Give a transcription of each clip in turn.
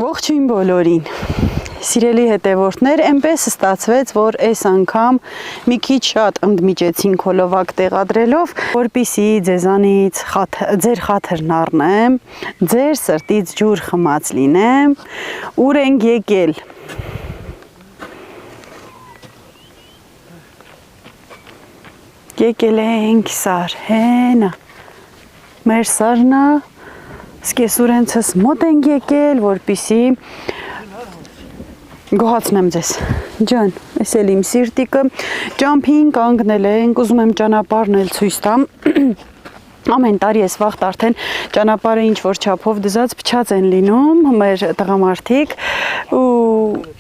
Ողջույն բոլորին, սիրելի հետևորդներ, այնպես ստացվեց, որ այս անգամ մի քիչ շատ ընդմիջեցին քոլովակ տեղադրելով, որպեսզի ձեզանից ձեր խաթրն առնեմ, ձեր սրտից ջուր խմած լինեմ, ուր ենք եկել։ Եկել ենք Սարհենը, մեր Սարնա, սկեսուրենցս մոտ ենք եկել, որպեսզի գոհացնեմ ձեզ, ջան, ես էլ իմ սիրտիկը, ճամփին կանգնել ենք, ուզում եմ ճանապարհն էլ ցույց տամ, ամեն տարի ես վաղտ արդեն ճանապարհը ինչ որ չափով դզած փչած են լինում մեր տղամարդիկ ու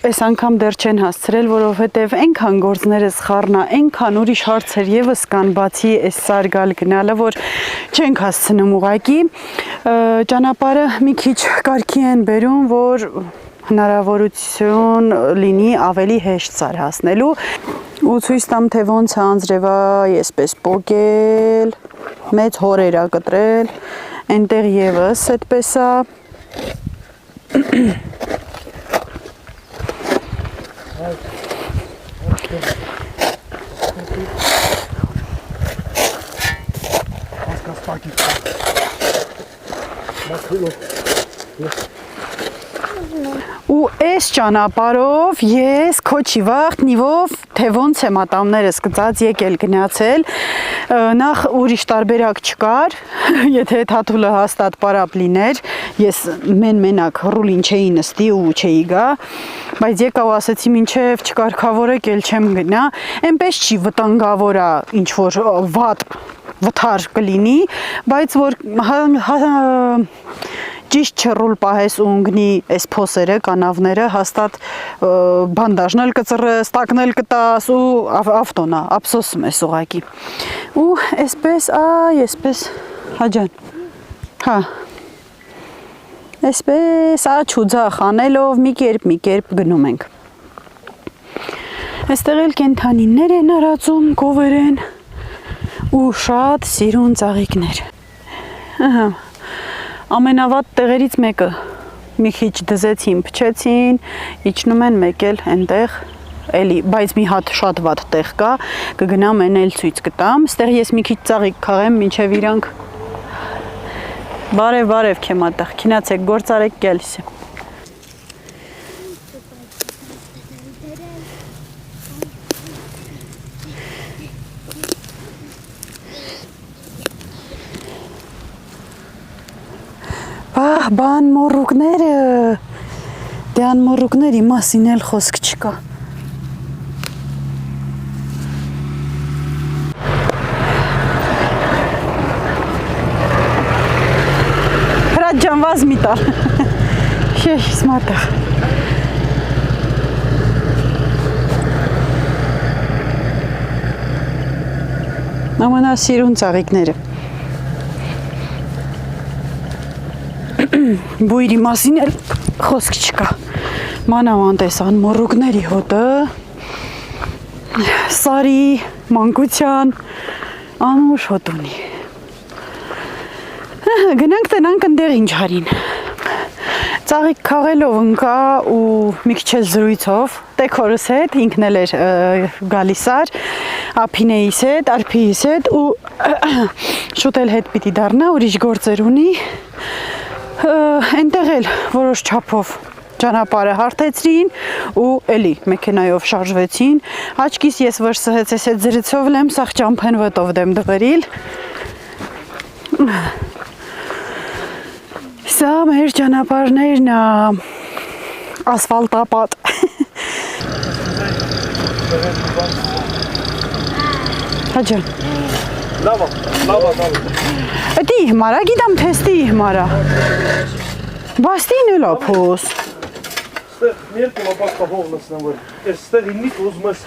այս անգամ դեռ չեն հասցրել, որովհետև այնքան գործներս խառնա, այնքան ուրիշ հարցեր եւս կան բացի այս սարգալ գնալը, որ չենք հասցնում ուղակի ճանապարհը մի քիչ կարգի են բերում, որ հնարավորություն լինի ավելի հեշտ Սար հասնելու ու ցույց տամ թե ոնց է անձրևա եսպես պոկել, մեծ հորեր ա կտրել, այնտեղ եւս այդպես է ու այս ճանապարհով ես քոչի վաղտ նիվով թե ոնց եմ ատամներս գծած եկել գնացել նախ ուրիշ տարբերակ չկար եթե թաթուլը հաստատ պարապ լիներ ես մենակ ռուլին չէի նստի ու չէի գա բայց եկա ու ասեցի մինչև չկարգավորեք էլ չեմ գնա այնպես չի վտանգավոր է ինչ որ վատ վթար կլինի բայց որ ճիշտ չռուլ պահես ու ընգնի այս փոսերը, կանավները, հաստատ բանդաժն էլ կծռես, տակն էլ կտաս ու ավտոնա, ափսոսում ես ուղակի։ Ու այսպես, այսպես, հաջան, հա, այսպես, չուձախ անելով մի կերպ գնում ենք։ Այստեղ էլ կենթանիներ են արածում, կովեր են ու շատ սիրուն ծաղիկներ։ Ահա ամենավատ տեղերից մեկը մի քիչ դզեցին, փչեցին, իջնում են մեկ էլ այնտեղ էլի, բայց մի հատ շատ վատ տեղ կա, կգնամ այն էլ ցույց կտամ, ստեղ ես մի քիչ ծաղիկ քաղեմ, մինչև իրանք բարև քեմ ատեղ, քինացեք, գործարեք գալիս է։ Բան մորուկները, դե անմորուկների մասին էլ խոսք չկա։ Հրաչ ջան վազ մի տալ, շեշ սմատեղ։ Ամենասիրուն ծաղիկները։ Բույրի մասին էլ խոսք չկա, մանավանդ այս անմորուկների հոտը, Սարի, մանկության, անուշ հոտ ունի։ Գնանք տնանք ընդեղ ինչ հարին։ Ծաղիկ քաղելով ընկա ու մի քիչ զրույցով, տեքորս հետ, ինքն էլ էր գալիս Սար, ափինեիս հետ, արփիիս հետ ու շուտ էլ հետ պիտի դառնա, ուրիշ գործեր ունի։ Այնտեղ էլ որոշ չափով ճանապարհը հարթեցրին ու էլի մեքենայով շարժվեցին աչքիս ես վրսհեց ես այդ զրիցով լեմ սաղ ճամփեն վտով դեմ դվերիլ սա մեր ճանապարհներն է ասֆալտապատ հաջան Լավա Էդի հիմարա գիտամ թեստի հիմարա Բաստին էլ ապոս Ստեղ մերկում ապաստա հող լսնեմ որ Ես ստեղ իննիկ ուզում ես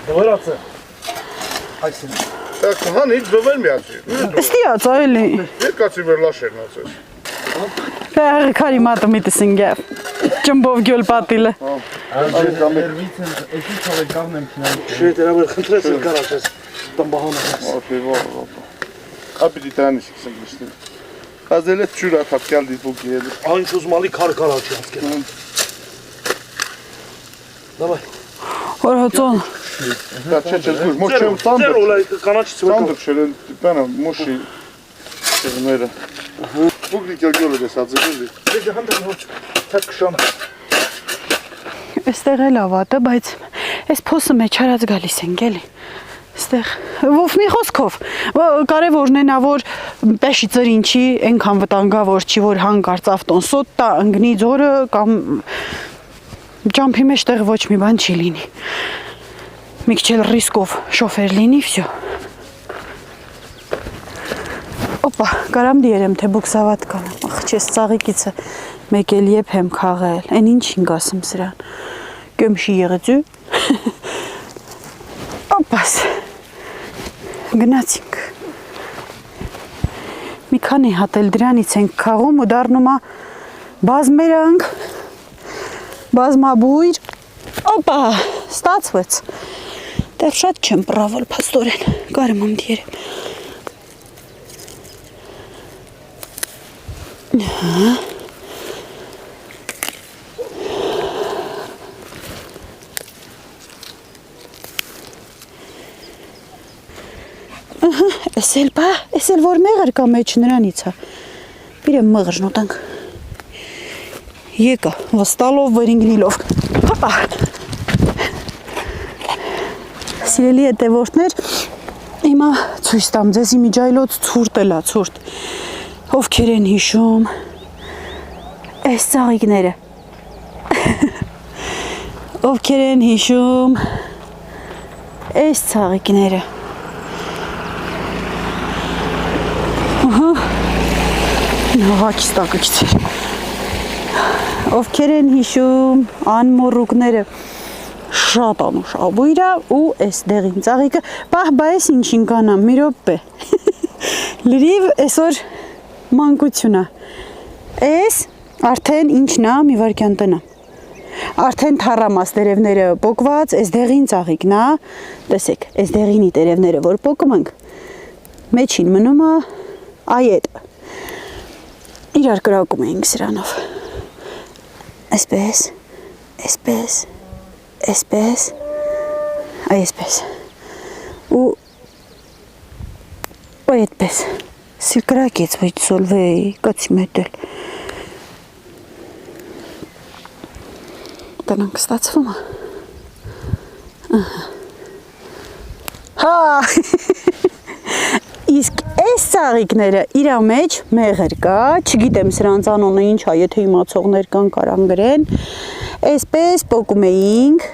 դվերացը Այսին Հան իչ դվել միացի Ստիած այլի Երկացի վեր լաշերն ացես Պեղը կարի մատը միտս ընգև Ճմբով գյոլ պատիլը Էսի ծավե կաղն եմ կինան Շետ երավեր խնդրես էլ կարաչես Տամբահանը Ապի Կապիտի տանից կսեմ լստի Ազելը ջուր աթափկալ դիպուկի է։ Այն ուզմալի քարքարաչի ասկել։ Давай։ Օրհոծոն։ Դա չէ, մոչեմ տան։ Ձեր օլայ կանաչ Տան ցույց։ դուք բանը մոշի ծերները։ Բուգնի կերգոլը դես ածելի։ Դե հանդան հոչ թակ շամ։ Այստեղ էլ ավատը, բայց այս փոսը մեջ հարած գալիս են, գելի։ Այստեղ ով մի խոսքով կարևորն է նա որ պեշի ծրինչի այնքան վտանգավոր չի որ հանկարծ ավտոն սոտ տա ընկնի ձորը կամ ջամփի մեջ տեղ ոչ մի բան չի լինի։ Մի քիչ էլ ռիսկով շոֆեր լինի, всё։ Օպա, կարամ դիերեմ թե բուքսավատ կանամ։ Ախ, չես ծաղիկիցը մեկ էլ եփ եմ խաղել։ Այն ինչին գասեմ սրան։ Կյոմշի եղեցու։ Օպաս։ Գնացինք։ Մի քանի հատ էլ դրանից ենք խաղում ու դառնում է բազմերանք, բազմաբույր։ Օպա, ստացվեց։ Դեռ շատ չեմ պրավել փաստորեն։ Կարեմ եմ դիերեմ։ Էսել որ մեղր կա մեջ նրանից է։ Բիրեմ մղրն ուտանք։ Եկա, վստալով վրինգնիլով։ Հապա։ Սիրելի հետևորդներ, հիմա ցույց տամ ձեզ իմիջայլոց ցուրտ էլա, ցուրտ։ Ովքեր են հիշում այս ծաղիկները։ Ովքեր են հիշում այս ծաղիկները։ Նավակից տակը գիցեր։ Ովքեր են հիշում անմոռուկները շատ անուշաբույրա ու այս դեղին ծաղիկը պահ բայես ինչին կանամ մի րոպե։ Լրիվ այսօր մանկությունա։ Այս արդեն ինչնա մի վարքյան տնա։ Արդեն թառամաս տերևները պոկված, այս դեղին ծաղիկնա, տեսեք, այս դեղինի տերևները որ պոկում ենք, մեջին մնում է այետը։ Իրար կրակում էինք սրանով։ Այսպես, այսպես, այսպես, այսպես։ Ու այդպես։ Սիրկրակեց վայց սոլվեի, կացի մետել։ Տնանք ստացվում է։ Հա։ Իսկ այս ծաղիկները իրա մեջ մեղր կա, չգիտեմ սրանց անոնը ինչ է, եթե իմացողներ կան կարան գրեն, այսպես պոկում էինք,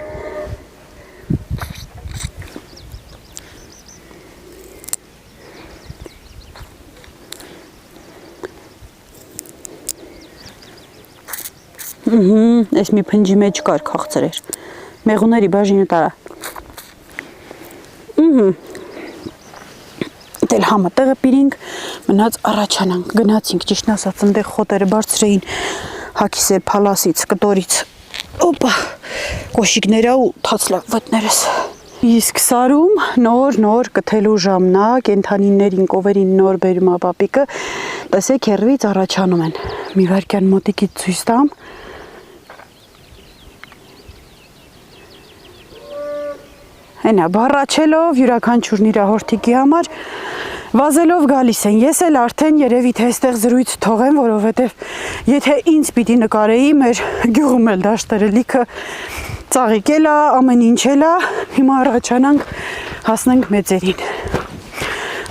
այս մի փնջի մեջ կար քաղցրեր, մեղուների բաժինը տարա, Դել համը տեղը պիրինք, մնաց առաջանանք, գնացինք, ճիշտն ասած ընդեղ խոտերը բարձրեին հակիսեր պալասից, կտորից, օպա, կոշիկներա ու թացլավետներս։ Իսկ սարում նոր կթելու ժամնա, կենթանիներին, կովերին նոր բերում ապապիկը, տեսեք հեռվից առաջանում են, մի վարկյան մոտիկից ցույց տամ, Հենա, բառաչելով յուրաքանչյուրն իր հորթիկի համար վազելով գալիս են։ Ես էլ արդեն երևի թե այստեղ զրույց թողեմ, որովհետև եթե ինձ պիտի նկարեի, մեր գյուղում էլ դաշտերը լիքը ծաղիկ էլ է, ամեն ինչ էլ է, հիմա առաջանանք հասնենք մեծերին։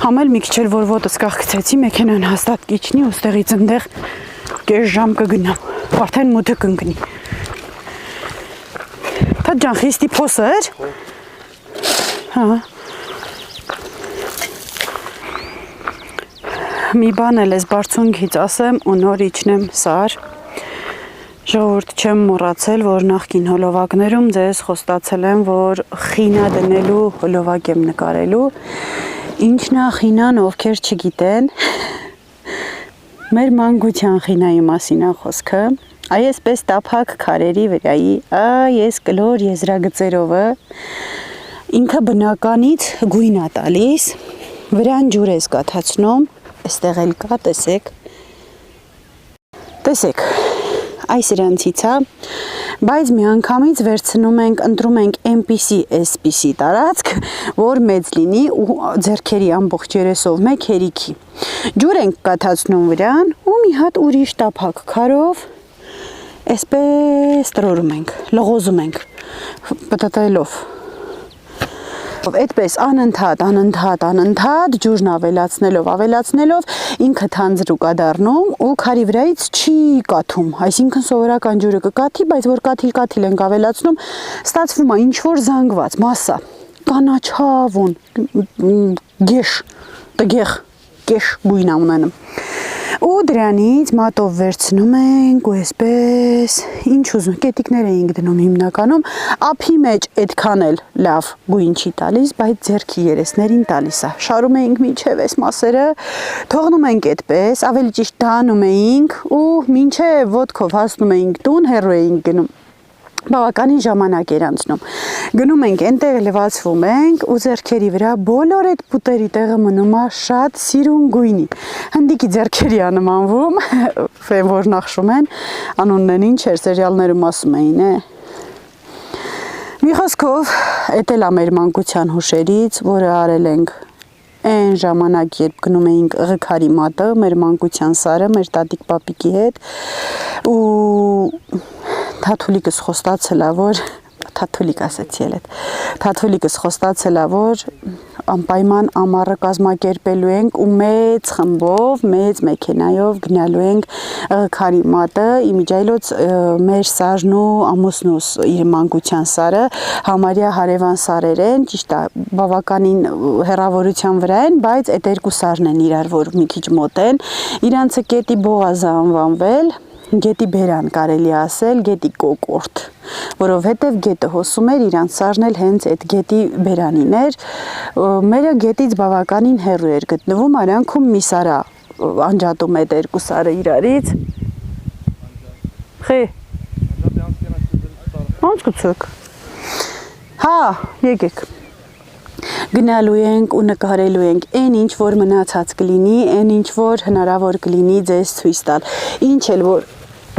Համել մի քիչ էլ որ ոտս կախկցեցի, մեքենան հաստատ կիջնի ու ստեղից ընդեղ կես ժամ կգնամ, արդեն մութը կընկնի։ Թա ջան, խիստի փոսը էր։ Հա։ Մի բան էլ ես բարձունքից ասեմ ու նոր իջնեմ սար։ Ժողովուրդ չեմ մոռացել, որ նախկին հոլովակներում ձեզ խոստացել եմ, որ խինա դնելու հոլովակ եմ նկարելու։ Ինչն է խինան, ովքեր չգիտեն։ Մեր մանկության խինայի մասին է խոսքը։ Այսպես տափակ քարերի վրայի, այս կլոր եզրագծերովը ինքը բնականից գույն է տալիս, վրան ջուր ես կաթացնում, այստեղ էլ կա, տեսեք, Տեսեք, այս իրանցից է, բայց միանգամից վերցնում ենք, ընտրում ենք այնպիսի տարածք, որ մեծ լինի ու ձեռքերի ամբողջ երեսով մեկ հերիքի։ Ջուր ենք կաթացնում վրան ու մի հատ ուրիշ տափակ քարով այսպես տրորում ենք, լղոզում ենք, պտտելով։ Այդպես անընդհատ ջուրն ավելացնելով ինքը թանձրուկ է դառնում ու քարի վրայից չի կաթում, այսինքն սովորական ջուրը կկաթի, բայց որ կաթիլ ենք ավելացնում, ստացվում է ինչ որ զանգված մասսա, կանաչավուն, տգեղ գույն է ունենում։ Ու դրանից մատով վերցնում ենք ու այսպես, ինչ ուզում, կետիկներ էինք դնում հիմնականում, ափի մեջ այդքան էլ լավ գույն չի տալիս, բայց ձեռքի երեսներին տալիս է։ Շարում էինք մինչև այս մասերը, թողնում ենք այդպես, ավելի ճիշտ դանում էինք ու մինչև ոտքով հասնում էինք տուն, հեռու էինք գնում։ Բավականին ժամանակ էր անցնում։ Գնում ենք, այնտեղ լվացվում ենք ու ձեռքերի վրա բոլոր այդ պուտերի տեղը մնում է շատ սիրուն գույնի։ Հնդիկի ձեռքերի անմանվում, որ նախշում են, անունն ինչ էր, սերիալներում ասում էին, Մի խոսքով, էդ էլ է մեր մանկության հուշերից, որը արել ենք այն ժամանակ, երբ գնում էինք ղքարի մատը, մեր մանկության սարը, մեր տատիկ պապիկի հետ ու Թաթուլիկս խոստացել է, որ Թաթուլիկ ասեցի էլ այդ Թաթուլիկս խոստացել է, որ անպայման ամառը կազմակերպելու ենք ու մեծ խմբով, մեծ մեքենայով գնալու ենք ղքարի մատը, իմիջայլոց մեր սարն ու ամուսնուս իր մանկության սարը համարյա հարևան սարեր են, ճիշտ է, բավականին հեռավորության վրա են, բայց այդ երկու սարն են իրար, որ մի քիչ մոտ են, իրանցը գետի բողազը անվանվել, գետի բերան կարելի ասել, գետի կոկորդ, որովհետև գետը հոսում էր, իրանց սարն էլ հենց այդ գետի բերանին էր, մերը գետից բավականին հեռու էր գտնվում, արանքում մի սարա անջատում այդ երկու սարը իրարից, խի, անցկուցոք, հա, եկեք, գնալու ենք ու նկարելու ենք այն ինչ որ մնացած կլինի, այն ինչ որ հնարավոր կլինի ձեզ ցույց տալ, ինչ էլ որ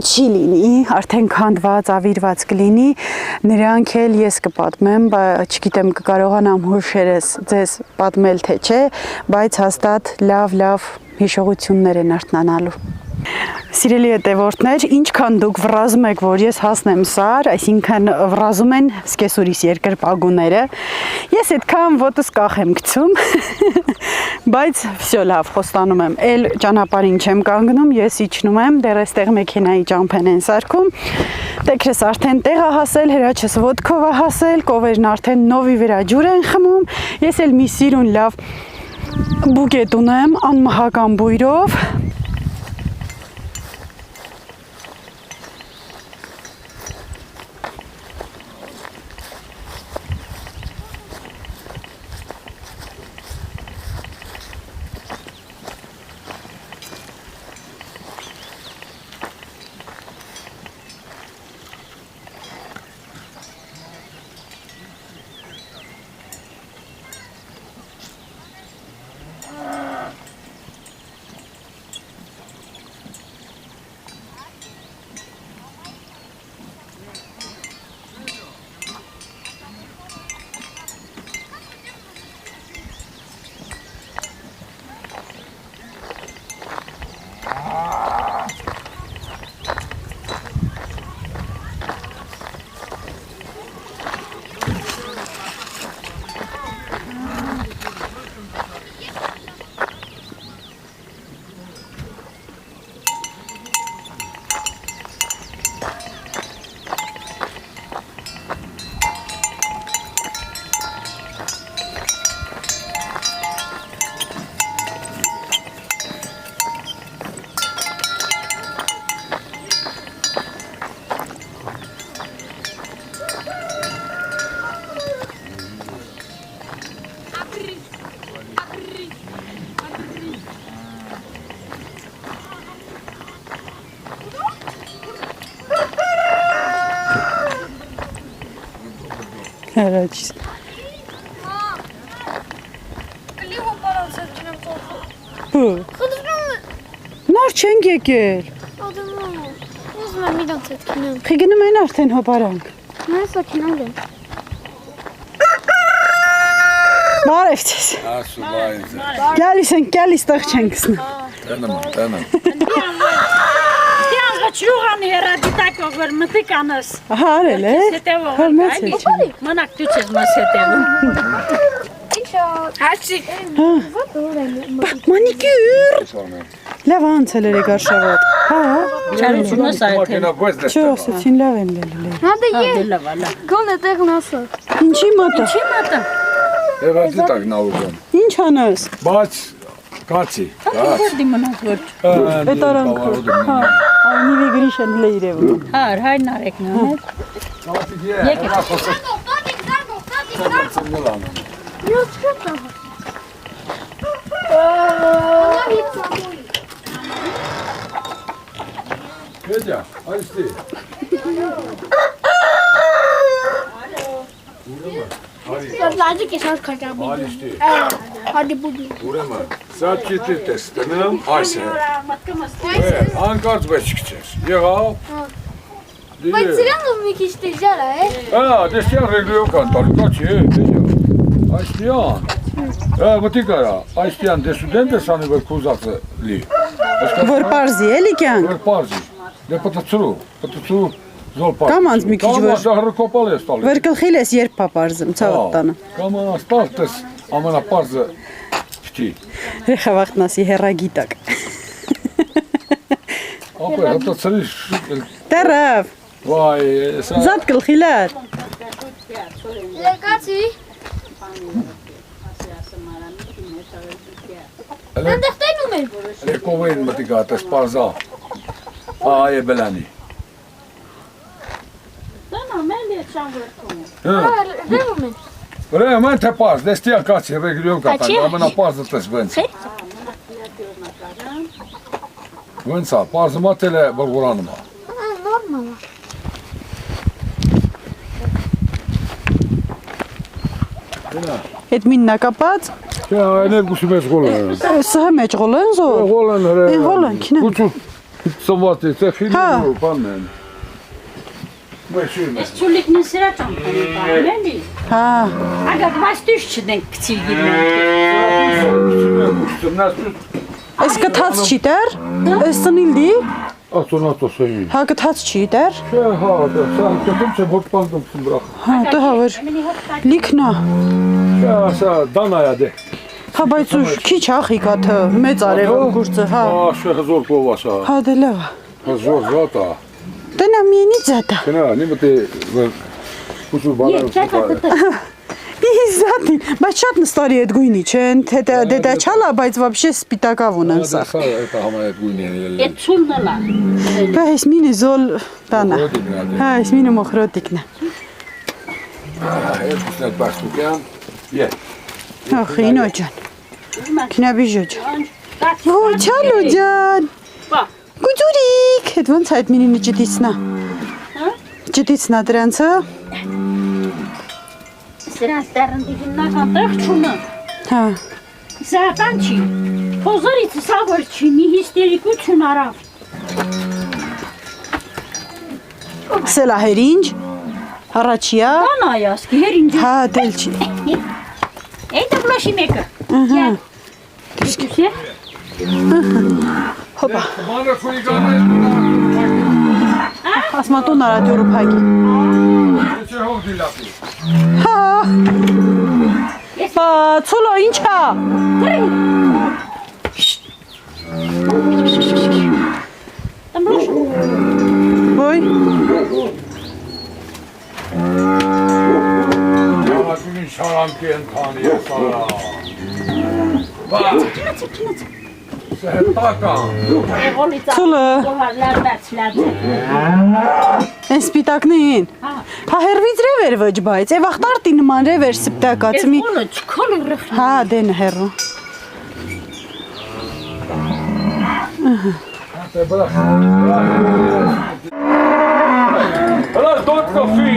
չի լինի, արդեն քանդված, ավիրված կլինի, նրանք էլ ես կպատմեմ, չգիտեմ կկարողանամ հուշերս ձեզ պատմել թե չէ, բայց հաստատ լավ հիշողություններ են արթնանալու։ Սիրելի հետևորդներ, ինչքան դուք վռազում եք, որ ես հասնեմ սար, այսինքն վռազում են սկեսուրիս երկրպագուները, ես այդքան ոտս կախ եմ գցում, բայց վсё լավ, խոստանում եմ, էլ ճանապարհին չեմ կանգնում, ես իջնում եմ, դեռ այստեղ մեքենայի ճամփեն են սարքում, տեքրս արդեն տեղ է հասել, հրաչս ոտքով է հասել, կովերն արդեն նովի վրա ջուր են խմում, ես էլ մի սիրուն լավ բուկետ ունեմ, անմահական բույրով, Հրաչիս։ Կլիհ ու պարացել չնեմ ծոխը։ Նոր չենք եկել։ Ադամա։ Գնում եմ իրանց հետ քինեմ։ Խի գնում են արդեն հոբարանք։ Նայսա քինեմ։ Բարև ձեզ։ Գալիս են, գալիս տեղ չենք գսնա։ Չուղանի հերադիտակը որ մտիկ անս։ Ահա արել է։ Հալմաց է չեմ։ Մնակ դու չես մաս հետևում։ Ինչա։ Հաշի։ Մանիկյուր։ Լավ անցել էր գարշավոտ։ Հա։ Չարությունս այդ։ Չէ, ասեցին լավ են լել։ Հանդե է։ Լավ, լավ։ Գոնե տեղն ասա։ Ինչի մատը։ Չի մատա։ Եվացի տակ նավուժան։ Ինչ անես։ Բայց կացի։ Որդի մնաց որ։ Այդ արանքը։ Հա։ Այնիվի գրիշեն լեյրև։ Հար, հայ նարեկն է։ Գետյա, այստի։ Լաճի կեսած քաջաբի։ Այստի։ Հադի բուդի։ Ուրեմն, սա ճիտրի տեստնեմ, այս է։ Անկարծ բեչ քչես։ Եղավ։ Բայց սրանով մի քիչ դժվար է։ Դեստյան ռեգլիով կան, տալիկա չի, դեջա։ Այստյան։ Մտի կարա, այստյան դեսուդեն դեսանի որ կուզածը լի։ Որ պարզի էլի կյանք։ Որ պարզի, դե պտծրու զոլ պարզի։ Կամանց մի քիչ որ։ Կամանց հրկոպալ ես տալի։ Որ գլխիլ ես երբ պապարզım ցավոտ տանը։ Կամանց տալտես ամենապարզը պտի։ Ռեխավախտնասի հերագիտակ։ Ապա հտացրի Տերավ։ վայ, սա Զատ գլխիլար։ Լեկացի։ Այնտեղ տենում եմ։ Ռեկովեն մտի գատես պարզա։ Այ է բելանի։ Տանա մելի է շանգրտում։ Դենում եմ։ Ուրեմն թե պարզ, դեստյան կացի ռեգլիով կատան, ամենապարզը տես վենց։ Վենց է, պարզը մատել է բրգուրանում է։ Նորմալ է։ Այդ միննա կապած։ Չէ, այն էլ գուսում ես գոլ է։ Սա մեջ գոլեն զո։ Գոլեն հրե։ Են գոլեն, քինը։ Գուցու սոմվատի, թե խիլի ու բանն են։ Մեշին է։ Ես չուլիկն է սրա ճամփանի բան, էլի։ Հա։ Ագա վաստուշ չդենք քցի գիրնանք։ Այս կթած չի դեր։ Այս ծնիլդի։ Ատոնատոսեին։ Հա կթած չի դեր։ Չէ, հա, դա սա կտում չէ ոչ պանդում սում բրախ։ Հա, դե հավեր։ Լիքնա։ Չէ, սա դանայա դե։ Հա, բայց ուշ քիչ ախի կաթը մեծ արևը գուրծը, հա։ Աշը հզոր կովա սա։ Հա, դե լավ։ Հզոր զատա։ Դե նա միենի ձատա։ Կնա, նիմտի կուսու բալարը։ Իզատի, բայց շատ նստարի այդ գույնի չեն, թե դա չալա, բայց вообще սպիտակավ ունեն սա։ Սա էտա համայդ գույնի են։ Այդ ցունն լա։ Բա այս մինի զոլ տանա։ Հա, այս մինը մոխրոտիկն է։ Ես կուսնետ բաշտուկյան։ Է։ Ախ, ինո ջան։ Քնաբիժո ջան։ Ոյ, չալու ջան։ Բա։ Գուջուրիկ, այդ ոնց այդ մինինը ջտիցնա։ Ջտիցնա դրանցը։ Սրանց դեռն դիգնական տեղ չունը։ Հա։ Սրական չի։ Փոզորից սաղոր չի, մի հիստերիկություն արավ։ Սելա հերինջ։ Առաջիա։ Տանայաս, հերինջ։ Հա, դել չի։ Էյտը բլոշի մեկը։ Ահա։ Դիշե։ Հոպա։ Մանր խույգանը։ Ասմատուն արադյորը փակի։ Չէ հով դիլապի։ Հա։ Բա, ցոլո ինչա։ Տմբլոշ։ Ոյ։ Յամատունի շարանքի ենթանի ես արա։ Բա, սե հետական։ Էղոլից Ցոլը։ լարդացլած։ Են սպիտակնին։ Հա հերվից ռևեր ոչ բայց, է վախտարտի նման ռևեր սպիտակացմի։ Էղոլը չքոլը ռխ։ Հա, դեն հերու։ Թե բրախ։ Հլա դոտ կոֆի։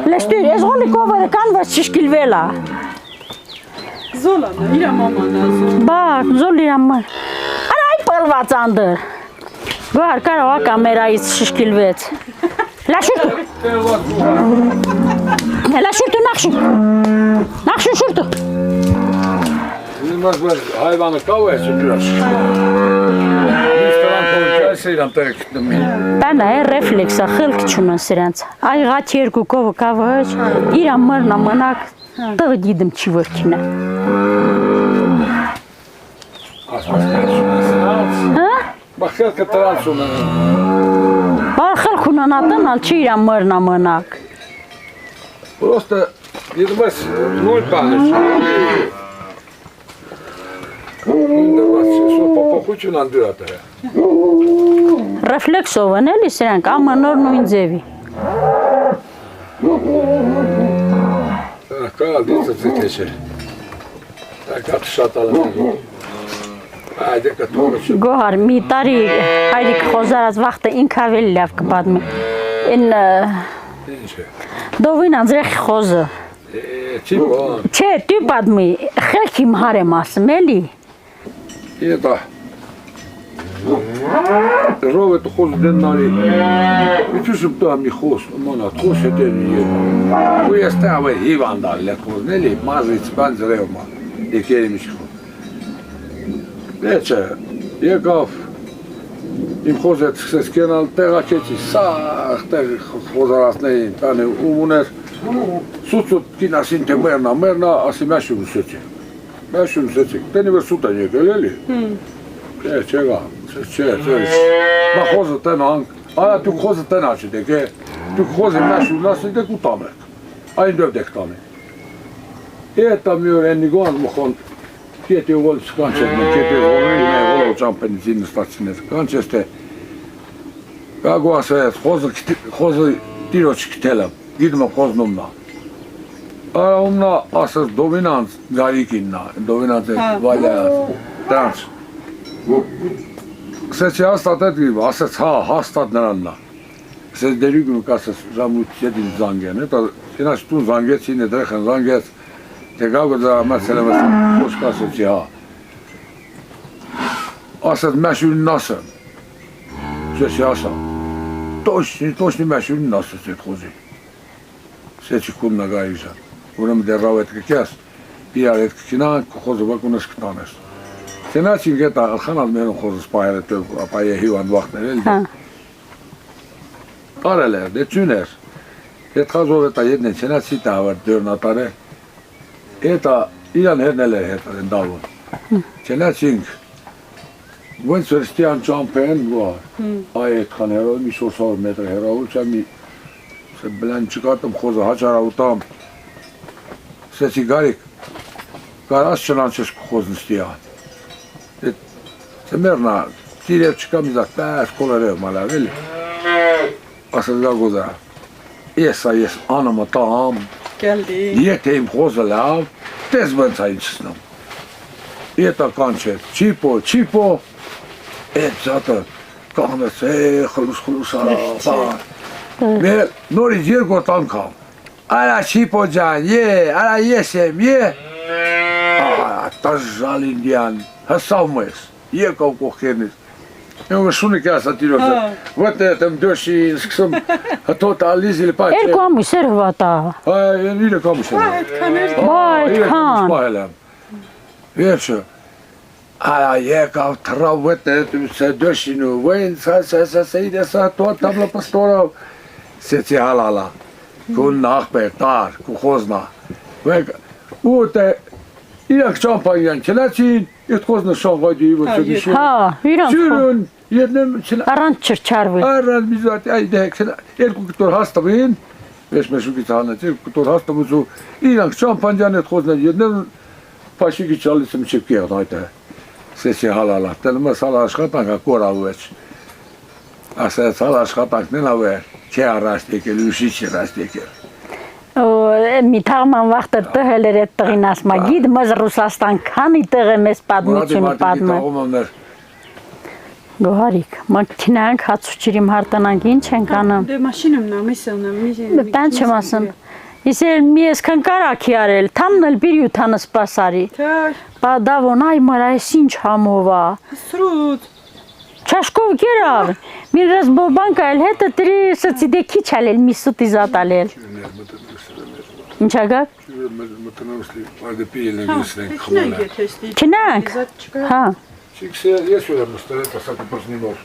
Լեշտիր, էղոլի կովերը կան վաց չշկիլվելա։ Զոլանա, իրա մամանա զոլ։ Բա, զոլի համար։ Արա այ պրված անդր։ Գոհար կարող է կամերայից շշկիլվեց։ Լաշուրտը։ Լաշուրտը նախշու շուրտը։ Mas hayvanı kavgası biraz. Restoran konuşuyorsan tek mi? Բանը է ռեֆլեքսը խելք չունեն սրանց։ Այղաց երկու կովը կավը իր ամրնա մնակ տղ դիդմ չի վրքինը։ Հա? Բախել կտրանսում են։ Խելք ունենատն ալ չի իր ամրնա մնակ։ Просто դիտմես նույն բանը չի։ Փոփոխություն անդրատը։ Ռեֆլեքսով են էլի սրանք ամանոր նույն ձևի։ Կա դիցը չէ։ Այդ շատ ալը։ Այդ կտորը։ Գոհար մի տարի հայրիկ խոզարած վախտը ինք ավելի լավ կպատմի։ Են Ինչ է։ դովին անձրեխ խոզը։ Չի բան։ Չէ, դու պատմի, խելք իմ հարեմ ասում էլի։ Это ровет хоз деннари. Ичусum там не хоз, мана хоз этени. Вы оставили Иван для хознели, мазыц банзревма. И керемич. Нече, եկավ իմ խոզեց սկսենալ տեղակեցի սաղ տեղ խոզարացներին տանը ու ուներ սուծուտ կինասին թե մերնա ասի մաշում սեցի մաշում սեցի տենի վր սուտ են եկել էլի չեղա մա խոզը տնանք արա դուք խոզը տնա չդեք դուք խոզը մաշում լասի դեք ու տանեք այն դև դեք տանեք էտա մի օր ենի գոհան մխոն Կետի ուղոլ սկանչետ մեն, կետի ուղոլի մեն ուղոլ ճամպենի զինը ստացինետ, կանչես թե կագու ասայեց, խոզը տիրոչ կտելեմ, գիտում եմ խոզնումնա Արա ումնա ասած դովինանց գարիկիննա, դովինանց է վալյայած, դրանց Սեցի հաստատ էտ գիվ, ասած հա, հաստատ նրաննա Սեց դերիգում կասած ժամույթ չետին զանգեն, էտա ինաչ տուն զանգեց, ինը դրեխն զանգեց Թե գավը դա մացելավս խոսքասեցի հա ասած մաշուրին ասեմ Սեցի ասամ Տոշնի մաշուրին ասեց էտ խոզի Սեցի կուննա գայիժան Ուրեմ դերավ էտ կկես իրար էտ կկինան խոզը վակունս կտանես Սենացին գետա ալխանալ մերուն խոզս պայր էտ ապայե հիվան վախներ էլ Կարել էր, դե ծյուն էր Էտ խազով էտա ետն է սենացի տավար դյորնատար է Это իրան հերնել էր հետր են դավուն Չենացինք Ոնց որ ստյան ճամպեն Այ այդքան հերով մի 400 մետր հերով Չա մի բլան չկատում խոզը հաճարավուտամ Սեցի գարիկ Կարաս չնանչես խոզն ստյան Սե մերնա Տիրև չկա մի զակ պայս կոլերև մալավ էլի Ասած գա գոզա Ես անամը տամ Եթե իմ խոզը լավ, տես բենց այն չսնում Եթե կանչեց, չիպո Էդ զատը կաղնեց, խլուս արավ Նորից երկոտ անգամ Արա չիպո ջան, արա ես եմ, Տաժալ ինդիան, հսավ մեզ, եկավ կողքերնից Եմ շունիկ ասա տիրոցը, վատ է եմ դոշին, սկսում հտոտ ալիզ իլ պաչ Երկու ամուս էր հվատա Այն իրը կամուս եմ Այդքան Վերջը Արա եկավ թրավ վատ է դոշին ու վենց իրես հտոտ տամլա պստորավ Սեցի հալալա Կուն նախբեր, տար, կու խոզնա Ուտ է իրանք ճամպանյան չլացին Իտ խոզնը շանգայդի վծը Հա, իրանք Առանց չրչարվի Առանց միզատ, այ դեք, երկու կտոր հաստավին Ես մեշուկից հանեց, երկու կտոր հաստավուց ու իրանք ճամպանյան էտ խոզնեն ետնել Պաշիկի չալից եմ չեպ կեղն այդ է Սեցի հալալա, տելում ես հալ աշխատանք կորավու էչ Ասեց հալ աշխատանքն են ավեր Չէ առաշտ եկել, ուսի չի ռաշտ եկել Մի թաղման վաղտը տհել էր էտ տղին ասմա գիդ մզ Ռուսաստան քանի տեղ է մեզ պատմությունը պատմը Գոհարիկ, մակինանք հացուչիրիմ հարտնանք ինչ ենք անում Դե մաշինում նա միսելնա Բան չեմ ասում Ես էլ մի եսքան կարաքի արել, թամն էլ բիրի ու թանը սպասարի Բա դավոն այ մար այս ինչ համով ա Սրուտ Չաշկով գերավ։ Մի ռազ բոբանկա էլ հետը տրի սծիդե քիչ ալել մի սուտի զատալել։ Ինչա գա։ Քնանք։ Հա։ Չիքսը ես ուրեմն ստերել տասակը պրսնիվոր։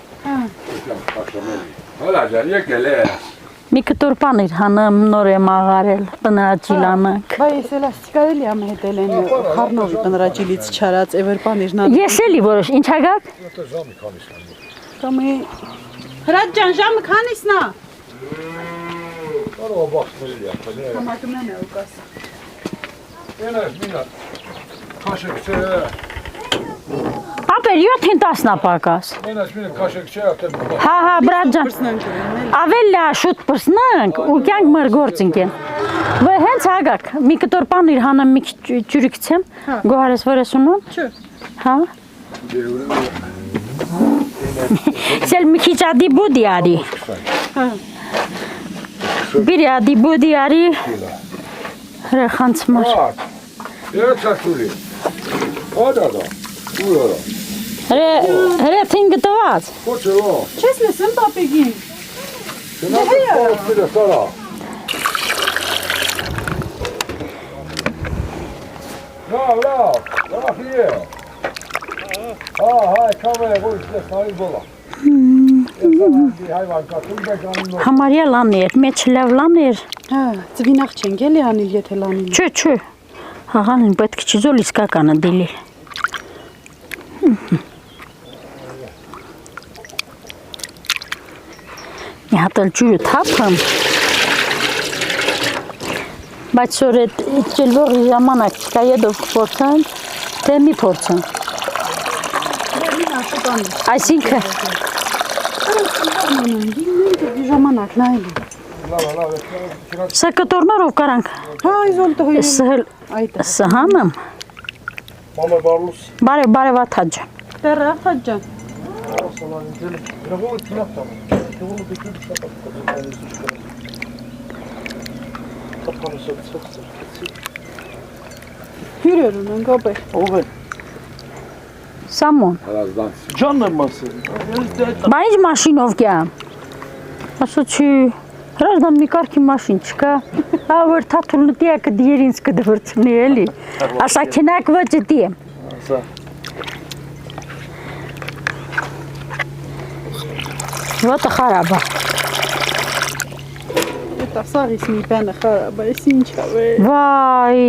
Հալա ջան, եկել ես։ Մի կտոր պանիր հանեմ նոր եմ աղարել, բնաճիլանանք։ Բայ ես էլաստիկայել եմ հետել են խառնովի բնրաջիլից չարած էվերպանիրն ան։ Ես էլի որոշ, ինչա գակ։ Ժամի քանիսն է։ Կամի Հրաչ ջան, ժամը քանիսն է։ Կարող բախտել է, բնե։ Համակումն է ուկաս։ Ենես մինա։ Քաշեք չէ։ Ապեր 7-10 պակաս։ Ենես մինա քաշեք չէ, ատեմ։ Հա, բրատ ջան։ Ավելի լա շուտ պրսնանք ու կյանք մեր գործինք են։ Վայ հենց հագակ, մի կտոր պանիր հանեմ մի ջուրիկցեմ, գոհարես վրեսունում։ Չէ։ Հա։ Սել մի քիչ ադի բուդի արի։ Բիրի ադի բուդի արի։ Հրախանց մար։ Ես ասուրի։ Ադա։ Ուրորա։ Հրե թին գտված։ Ոչելո։ Չես լսեմ պապեգին։ Չնայած սարա։ Լավ, է։ Հայ, կամե, որ ես նայել բոլա։ Ես հայվան կատում բեգանում նոր։ Համարյա լաներ, մեծ լավ լաներ։ Հա, ծվինախ չենք էլի անիլ եթե լանիլ։ Չէ։ Հաղանին պետք չի զոլ իսկականը դիլի։ Մի հատ էլ ջուրը թափեմ։ Բայց որ այդ ճելվողի ժամանակ չկա եդով կփորձան, թե մի փորձան։ Այսինքն Ժամանակն այլի։ սա կտորներով կարանք Հա, իզոլ տղոյի։ սհել Այդը։ սհանեմ։ Մամա բարլուս։ Բարև աթաջ ջան։ Դեռ ախաջ ջան։ Ասալան դել։ Գրողը քնախտամ։ Գրողը դիքի շապատ Հյուրեր ունենք ապեր։ Ով է։ Սամոն։ Հրազդանց։ Ջանն եմ ասել։ Բա ինչ մաշինով գամ։ Ասա չի հրազդան մի կարգի մաշին չկա։ Հա որ թաթուլը տիակը դիերինց կդվրցնի էլի։ Ասա քնակ վճը դիեմ։ Ասա։ Вот խարաբա։ Դա սարիս մի բանը խարաբա, ես ինչ ավե։ Վայ,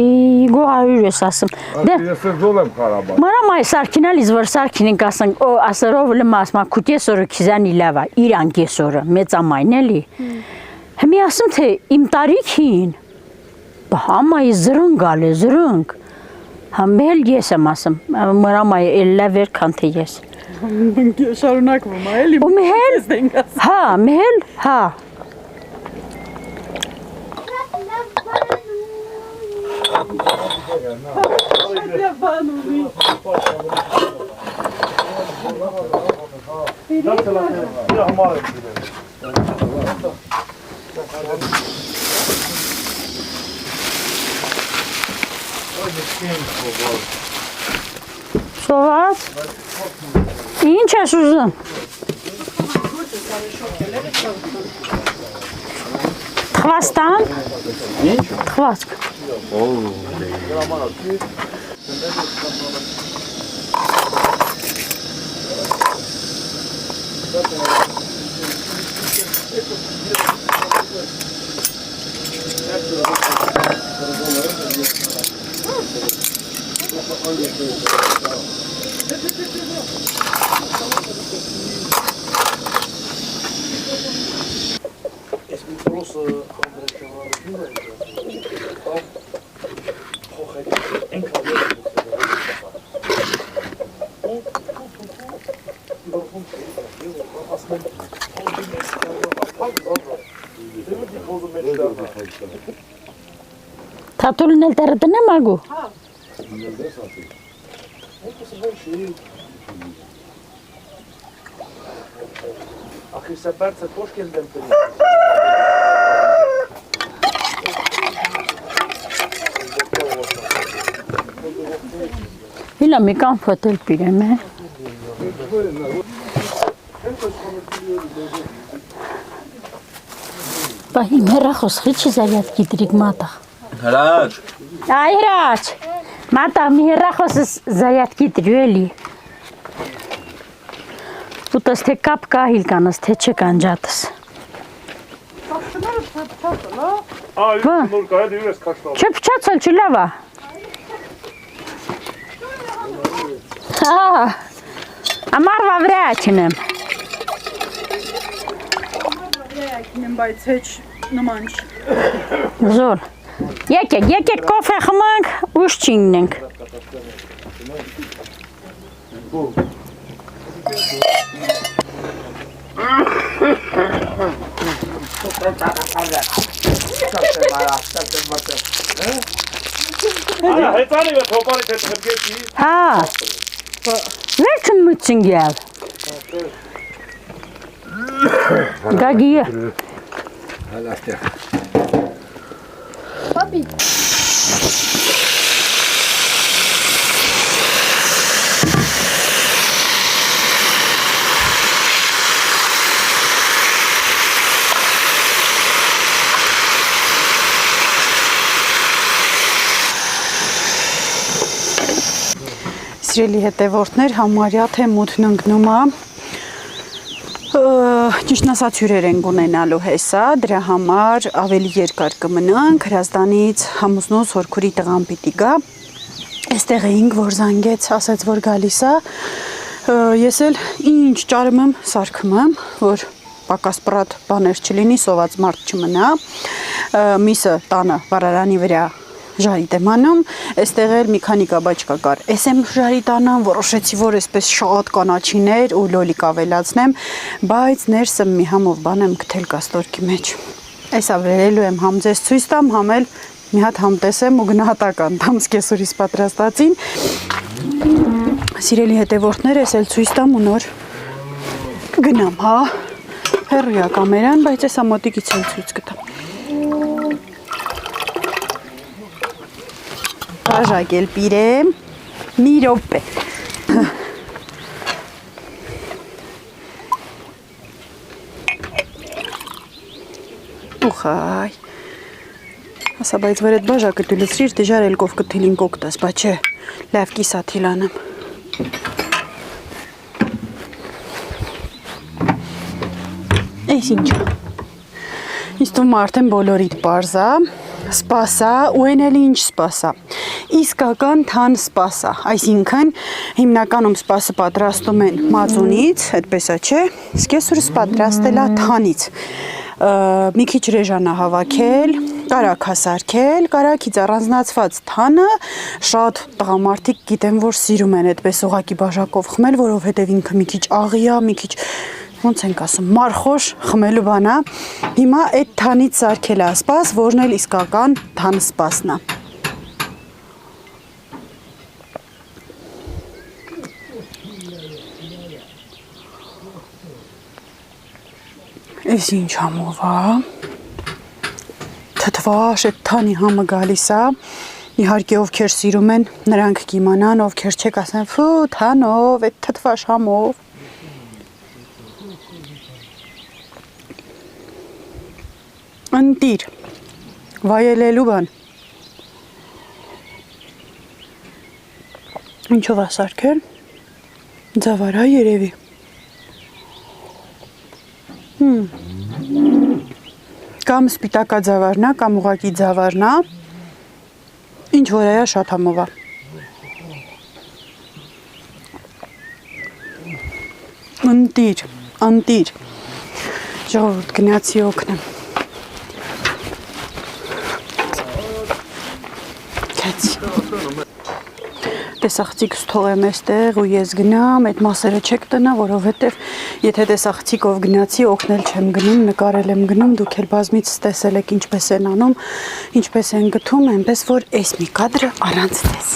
գոհարյուր ես ասում։ Դե Ես զոլ եմ խարաբա։ մարամ այ սարքինալից որ սարքինենք ասենք, օ ասերով լմասմա քուտեսորը քիզանի լավա, իրան կեսորը, մեծամայն էլի։ Հիմի ասում թե իմ տարիքին բամայի զրնգալ է, զրնգ։ Համել ես եմ ասում, մարամ այ էլ լավեր քան թե ես։ Շարունակվում է, էլի։ Ու մեհել, հա, մեհել, հա։ Իրա համար եմ դիրել։ Սոված։ Ինչ ես ուզում։ Թվաստան։ Ինչ։ Թվասկ։ Ես մի պրոսը անդրեշավարություն եմ, փոխել ենք Թաթուլն էլ տերը տնեմ ագու։ Ախի սա պերցը պոշկ են դեմ տնի։ Հիլա մի կան ֆոտել պիրեմ է։ Բա իմ հեռախոսը չի զարյատքի դրիկ մատաղ։ Հրաչ։ Այ հրաչ։ Մատաղ մի հեռախոսը զարյատքի դրու էլի։ Ուտս թե կապ կահիլ կանս, թե չէ կանջատս։ նոր կայ դու ես քաշտալ։ Չէ փչացել չի լավա։ Հա։ Ամառվա վրա չնեմ։ Քինեմ բայց հեչ նման չի։ Զոր։ Եկեք կոֆե խմենք, ուշ չինգնենք։ Այո, հետանի վրա թոփարի հետ հրգեցի։ Հա։ Վերջն մուծինգյալ։ Գագիը։ Հալաստեղ։ Papi. Սիրելի հետևորդներ, համարյա թե մութն ընկնում է, ճիշտն ասած հյուրեր ենք ունենալու հեսա, դրա համար ավելի երկար կմնանք, Հրազդանից Համուզնուց Հորքուրի տղան պիտի գա, այստեղ էինք, որ զանգեց, ասաց, որ գալիս է, ես էլ ինչ ճարում եմ, սարքում եմ, որ պակաս պրատ բաներ չլինի, սոված մարդ չմնա, միսը տանը վարարանի վրա ժարիտ եմ անում, այստեղ էլ մի քանի կաբաչկա կար, ես եմ ժարիտ անամ, որոշեցի, որ այսպես շատ կանաչիներ ու լոլիկ ավելացնեմ, բայց ներսը մի համով բան եմ գտել կաստորքի մեջ, այսա վերելու եմ համ ձեզ ցույց տամ, համ էլ մի հատ համ տեսեմ ու գնահատական տամ սկեսուրից պատրաստածին, սիրելի հետևորդներ, ես էլ ցույց տամ ու նոր գնամ, հա, հեռու է կամերան, բայց ես ամոտիկից էլ ցույց կտամ Բաժակել պիրեմ, մի րոպե։ Ուխայ։ Ասա, բայց վեր էդ բաժակը դու լցրիր, դեժար էլ կով կթիլին կոկտաս, բա չէ, լավ կիսա թիլանեմ։ Այս ինչա։ Ինձ թվում արդեն բոլորիդ պարզա, սպասա, ու են էլ ինչ սպասա, իսկական թան սպասա, այսինքն հիմնականում սպասը պատրաստում են մածունից, այդպես է չէ, սկեսուրս պատրաստել է թանից, մի քիչ ռեժանա հավաքել, կարակ հասարքել, կարակից առանձնացված թանը, շատ տղամարդիկ գիտեմ, որ սիրում են այդպես ուղակի բաժակով խմել, որովհետև ինքը մի քիչ աղի է, մի քիչ ոնց ենք ասում, մարխոշ խմելու բան է, հիմա այդ թանից սարքել է սպաս, որն էլ իսկական թան սպասն է։ Այս ինչ համով է, թթվաշ այդ թանի համը գալիս է, իհարկե ովքեր սիրում են, նրանք կիմանան, ովքեր չեք ասեն, ֆու, թանով, այդ թթվաշ համով, ընտիր, վայելելու բան, ինչով է սարքել, ձավարա երևի, կամ սպիտակա ձավարնա, կամ ուղակի ձավարնա, ինչ որ այա շատ համով է, ընտիր, ժողովուրդ գնացի օգնեմ, տեսախցիկս թողեմ էստեղ ու ես գնամ, այդ մասերը չեք տնա, որովհետև եթե տեսախցիկով գնացի, օգնել չեմ գնում, նկարել եմ գնում, դուք էլ բազմից տեսել եք ինչպես են անում, ինչպես են գթում, այնպես որ այս մի կադրը առանց տես։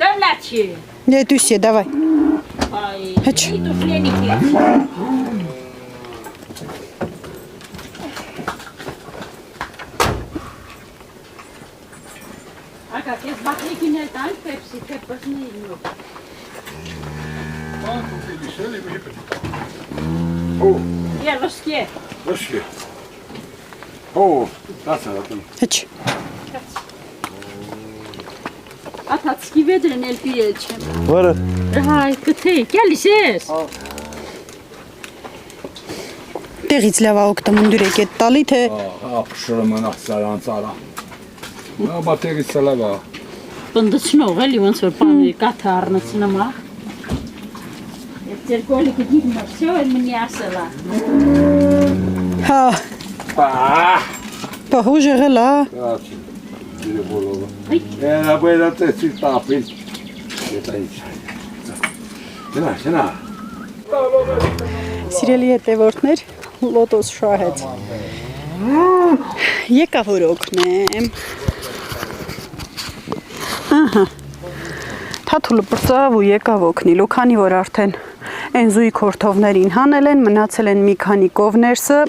Դոլացի։ Դե դավայ։ Հեչ։ Կակակ, ես բախլիկին հետ այն պեպսի, թե պզնի ինու։ Ելվսկի է։ Ոսկե։ Դասա դատում։ Հեչ։ Աթացկի վեդրն էլ պիրել չեմ։ Վարը։ Հայ, կթեի, կելիս ես։ Տեղից լավ օգտամունդուր եք այդ տալի, թե Ապշրը մնախ սարան ծարա։ Բատերից լավ է։ Պնդցնող էլի ոնց որ պաների կաթը առնցնում է։ Ես ձեր կոլիկը դիգն է, всё էլ մնի ասելա։ հա, պահուժ եղել, հա։ Grazie. Dire bolova. La quella te si tappi. Che stai dicendo? Sena. Սիրելի հետևորդներ, լոտոս շահեց։ Եկա որ օգնեմ։ Ահա։ Թաթուլը բրծավ ու եկավ օգնիլու, քանի որ արդեն այն զույգ հորթովներին հանել են, մնացել են մի քանի կովներսը,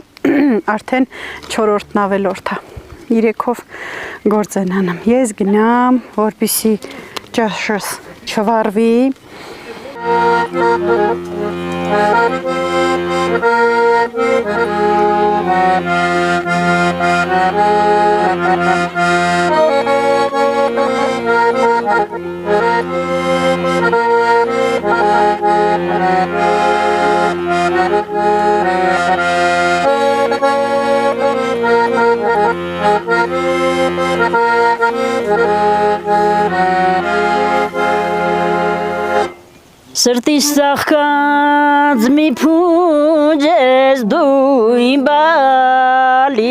արդեն 4-րդն ավելորդ է։ 3-ով գործ են անում։ Ես գնամ, որպեսզի ճաշս չվառվի։ Սրտիս ծաղկած մի փունջ ես դու իմ բալիկ,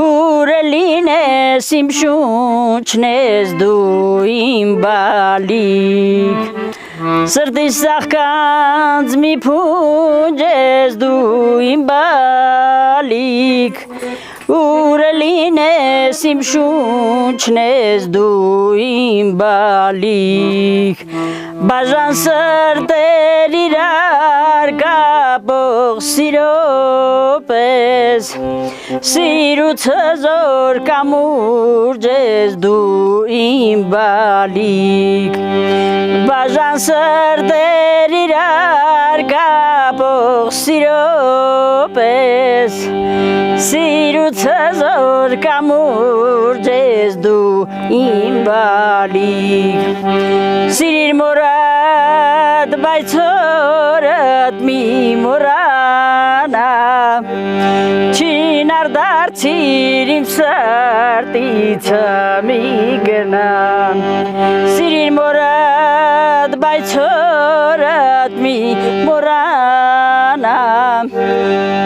ուր լինես իմ շունչն ես դու իմ բալիկ, սրտիս ծաղկած մի փունջ ես դու իմ բալիկ, ուր լինես իմ շունչն ես դու իմ բալիկ, բաժան սրտեր իրար կապող սիրո պես, սիրուց հզոր կամուրջ ես դու իմ բալիկ, բաժան սրտեր իրար կապող սիրո պես, սիրուց հզոր կամուրջ ես դու իմ բալիկ, սիրիր մորդ, բայց հորդ մի մորանա, չինար դարձիր իմ սրտիցը մի գնան, սիրիր մորդ, բայց հորդ մի մորանա,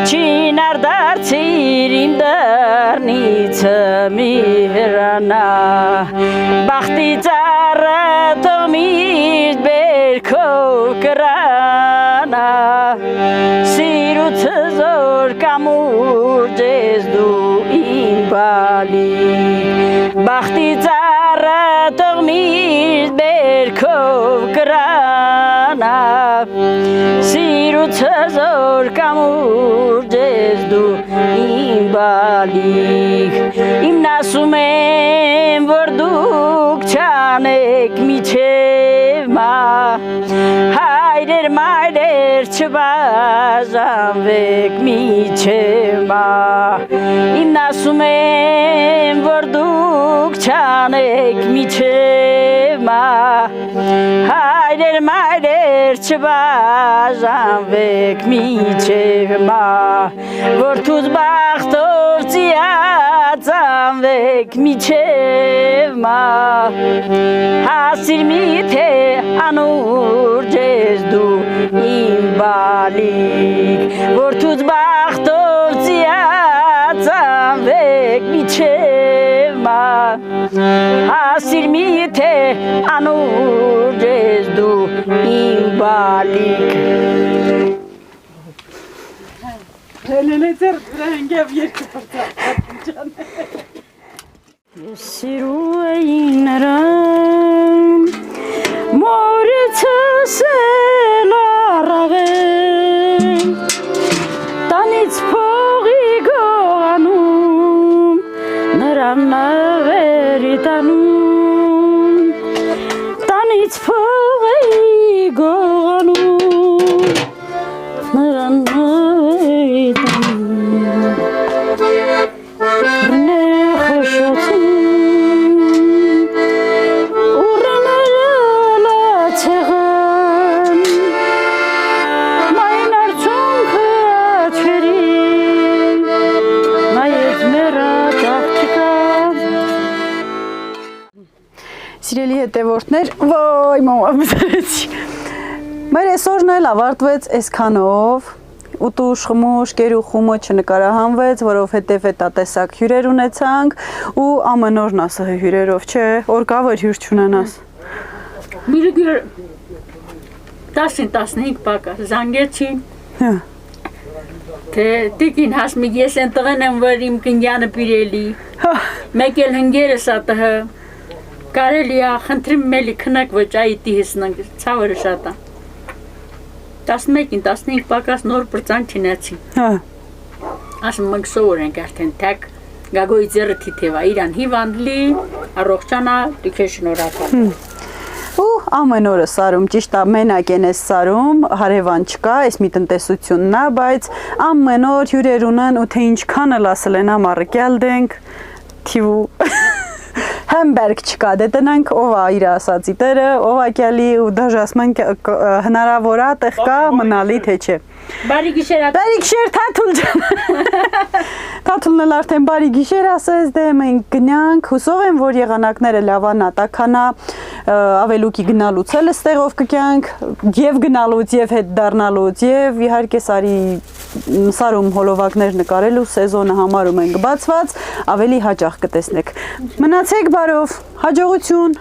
չինար դարձիր իմ դռնիցը մի հեռանա, բախտի ծառը թող միշտ բերքով կրանա, սիրուց հզոր կամուրջ ես դու իմ բալիկ, բախտի ծառը թող միշտ բերքով կրանա, սիրուց հզոր կամուրջ ես դու իմ բալիկ, իմն ասում եմ, որ դուք չանեք միչև մա, հայրեր մայրեր չբաժանվեք միչև մա, իմն ասում եմ, որ դուք չանեք միչև մա, հայրեր մայրեր չբաժանվեք միչև մա, որդուց բախտով ծիածանվեք միչև մա, հասիր միթե անուրջ ես դու իմ բալիկ, որդուց բախտով ծիածանվեք միչև մա, հասիր միթե անուրջ ես դու իմ բալիկ, Հելենե ձեր վրա ընկավ երկու պրծավ, ջան։ Ես սիրում էի նրան, մորեցս էլ առավել, տանից փողի գողանում, նրան նավերի տանում, փողի գողանում նրան Սիրելի հետևորդներ, վայ մամա բզրեցի։ Մեր այսօրն էլ ավարտվեց այսքանով։ Ուտուշ, խմուշ, կերու խումը չնկարահանվեց, որովհետև հետատեսակ հյուրեր ունեցանք ու ամեն օրն ասը հյուրերով, չէ, օր կավր հյուր չունենաս։ Միրգեր 10-15 պակաս զանգեցին։ Թե տիկին հասմիկ ես են տղեն եմ վր իմ կնյանը պիրելի։ Մեկ էլ հնգերս ատհը կարելի է խնդրիմ մելի քնակ ոչ այդի հեսնանք ցավը շատա 11-ին 15 պակաս նոր բրծան չնացի ասում մենք սովոր ենք արդեն թակ գագոյի ձեռը թիթևա իրան հիվանդլի առողջանա դիքե շնորհակալ Ու ամեն օրը սարում ճիշտ է մենակ են էս սարում հարևան չկա այս մի տնտեսությունն է բայց ամեն օր հյուրեր ունեն ու թե ինչքան էլ ասել են ամառը կյալդենք թիվու Համբերգ չկա, դե տնանք ով է իր ասացի տերը, ով է կյալի ու դաժ ասման հնարավոր է տեղ կա մնալի թե չէ։ Բարի գիշեր Թաթուլ ջան։ Թաթուլն էլ արդեն բարի գիշեր ասես, դե մենք գնանք, հուսով եմ, որ եղանակները լավանա, տաքանա ավելուկի գնալուց էլ ստեղով կգյանք, եւ գնալուց, եւ հետ դառնալուց, եւ իհարկե սարում հոլովակներ նկարելու սեզոնը համարում ենք բացված, ավելի հաճախ կտեսնեք։ Մնացեք բարով, հաջողություն։